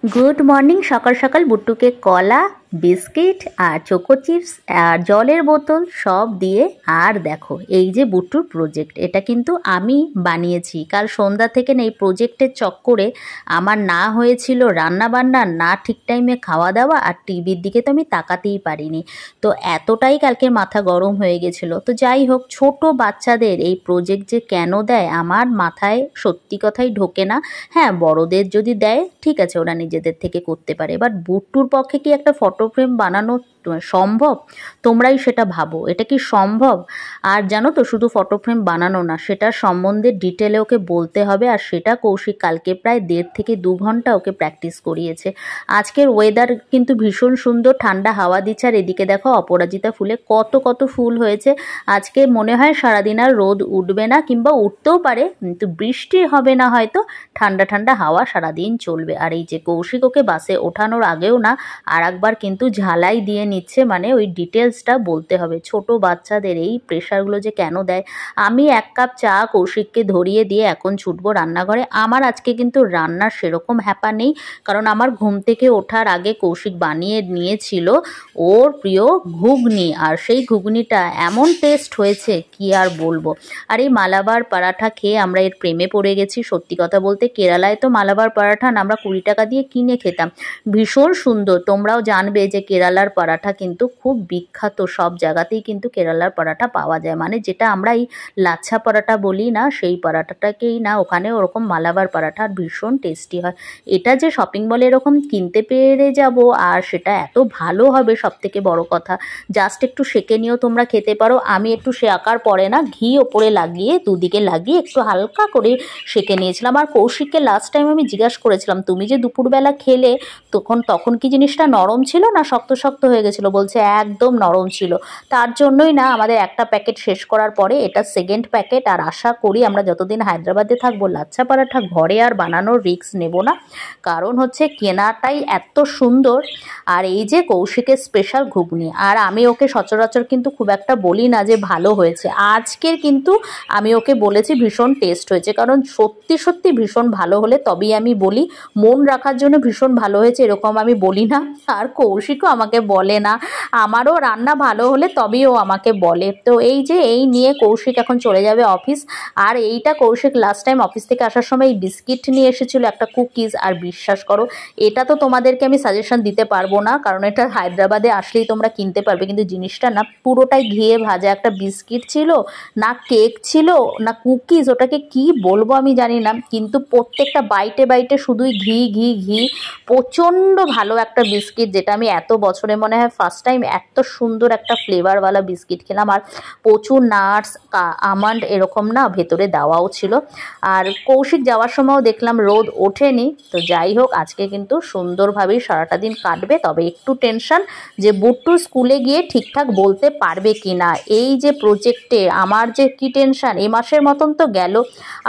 Good morning. সকাল সকাল বুট্টুকে কলা, বিস্কিট আর চোকো চিপস আর জলের বোতল সব দিয়ে, আর দেখো এই যে বুট্টুর প্রজেক্ট, এটা কিন্তু আমি বানিয়েছি। কাল সন্ধ্যা থেকে এই প্রজেক্টের চক্করে আমার না হয়েছিল রান্না বান্না, না ঠিক টাইমে খাওয়া দাওয়া, আর টিভির দিকে তো আমি তাকাতেই পারিনি। তো এতটাই কালকে মাথা গরম হয়ে গেছিলো। তো যাই হোক, ছোট বাচ্চাদের এই প্রজেক্ট যে কেন দেয় আমার মাথায় সত্যি কথাই ঢোকে না। হ্যাঁ, বড়দের যদি দেয় ঠিক আছে, ওরা নিজেদের থেকে করতে পারে, বাট বুট্টুর পক্ষে কি একটা ফটো ফ্রেম বানানো সম্ভব? তোমরাই সেটা ভাবো, এটা কি সম্ভব? আর জানো তো, শুধু ফটো ফ্রেম বানানো না, সেটার সম্বন্ধে ডিটেলে ওকে বলতে হবে। আর সেটা কৌশিক কালকে প্রায় 1.5 থেকে 2 ঘন্টা ওকে প্র্যাকটিস করিয়েছে। আজকের ওয়েদার কিন্তু ভীষণ সুন্দর, ঠান্ডা হাওয়া দিচ্ছে। আর এদিকে দেখো অপরাজিতা ফুলে কত কত ফুল হয়েছে। আজকে মনে হয় সারাদিন আর রোদ উঠবে না, কিংবা উঠতেও পারে, কিন্তু বৃষ্টি হবে না হয়তো, ঠান্ডা ঠান্ডা হাওয়া সারাদিন চলবে। আর এই যে কৌশিক ওকে বাসে ওঠানোর আগেও না আর একবার কিন্তু ঝালাই দিয়ে নিচ্ছে, মানে ওই ডিটেলসটা বলতে হবে। ছোট বাচ্চাদের এই প্রেশারগুলো যে কেন দেয়। আমি 1 কাপ চা কৌশিককে ধরিয়ে দিয়ে এখন ছুটবো রান্নাঘরে। আমার আজকে কিন্তু রান্নার সেরকম হ্যাপা নেই, কারণ আমার ঘুম থেকে ওঠার আগে কৌশিক বানিয়ে নিয়েছিল ওর প্রিয় ঘুগনি, আর সেই ঘুগনিটা এমন টেস্ট হয়েছে কি আর বলবো। আর এই মালাবার পরাঠা খেয়ে আমরা এর প্রেমে পড়ে গেছি। সত্যি কথা বলতে, কেরালায় তো মালাবার পরাঠা আমরা 20 টাকা দিয়ে কিনে খেতাম, ভীষণ সুন্দর। তোমরাও জানবে যে কেরালার পরাঠা কিন্তু খুব বিখ্যাত, সব জায়গাতেই কিন্তু কেরালার পরাঠা পাওয়া যায়। মানে যেটা আমরা এই লাচ্ছা পরাঠা বলি না, সেই পরাঠাটাকেই না, ওখানে ওরকম মালাবার পরাঠা ভীষণ টেস্টি হয়। এটা যে শপিং মলে এরকম কিনতে পেরে যাব, আর সেটা এত ভালো হবে সব থেকে বড় কথা। জাস্ট একটু সেঁকে নিয়েও তোমরা খেতে পারো। আমি একটু সেঁকার পরে না ঘি ওপরে লাগিয়ে, দুদিকে লাগিয়ে একটু হালকা করে সেঁকে নিয়েছিলাম। আর কৌশিককে লাস্ট টাইম আমি জিজ্ঞাসা করেছিলাম, তুমি যে দুপুরবেলা খেলে তখন কি জিনিসটা নরম ছিল না শক্ত শক্ত হয়ে গেছিলো? বলছে একদম নরম ছিল। তার জন্যই না আমাদের একটা প্যাকেট শেষ করার পরে এটা সেকেন্ড প্যাকেট। আর আশা করি আমরা যতদিন হায়দ্রাবাদে থাকবো লাচ্ছা পরাঠা ঘরে আর বানানোর রিস্ক নেব না, কারণ হচ্ছে কেনাটাই এত সুন্দর। আর এই যে কৌশিকের স্পেশাল ঘুগনি, আর আমি ওকে সচরাচর কিন্তু খুব একটা বলি না যে ভালো হয়েছে, আজকের কিন্তু আমি ওকে বলেছি ভীষণ টেস্ট হয়েছে, কারণ সত্যি সত্যি ভীষণ ভালো হলে তবেই আমি বলি। মন রাখার জন্য ভীষণ ভালো হয়েছে এরকম আমি বলি না। আর কৌশিকও আমাকে বলে না, আমারও রান্না ভালো হলে তবেই ও আমাকে বলে। তো এই যে এই নিয়ে কৌশিক এখন চলে যাবে অফিস। আর এইটা কৌশিক লাস্ট টাইম অফিস থেকে আসার সময় এই বিস্কিট নিয়ে এসেছিল, একটা কুকিজ। আর বিশ্বাস করো, এটা তো তোমাদেরকে আমি সাজেশন দিতে পারবো না, কারণ এটা হায়দ্রাবাদে আসলেই তোমরা কিনতে পারবে, কিন্তু জিনিসটা না পুরোটাই ঘিয়ে ভাজা একটা বিস্কিট ছিল, না কেক ছিল না কুকিজ, ওটাকে কি বলবো আমি জানি না, কিন্তু প্রত্যেকটা বাইটে বাইটে শুধুই ঘি ঘি ঘি। প্রচণ্ড ভালো একটা বিস্কিট, যেটা আমি এত বছরে মনে হয় ফার্স্ট টাইম এত সুন্দর একটা ফ্লেভারওয়ালা বিস্কিট খেলাম। আর প্রচুর নাটস, আমন্ড এরকম না ভেতরে দেওয়াও ছিল। আর কৌশিক যাওয়ার সময়ও দেখলাম রোদ ওঠেনি। তো যাই হোক, আজকে কিন্তু সুন্দরভাবেই সারাটা দিন কাটবে। তবে একটু টেনশন যে বুট্টু স্কুলে গিয়ে ঠিকঠাক বলতে পারবে কি না। এই যে প্রজেক্টে আমার যে কি টেনশন, এ মাসের মতন তো গেল,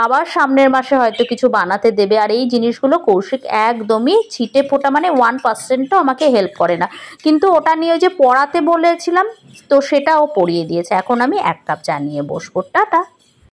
আবার সামনের মাসে হয়তো কিছু বানাতে দেবে। আর এই জিনিসগুলো কৌশিক একদমই ছিটে ফোটা, মানে 1%ও আমাকে হেল্প করে না। কিন্তু ওটা নিয়ে যে পড়াতে বলেছিলাম, তো সেটাও পড়িয়ে দিয়েছে। এখন আমি 1 কাপ চা নিয়ে বসবো। টাটা।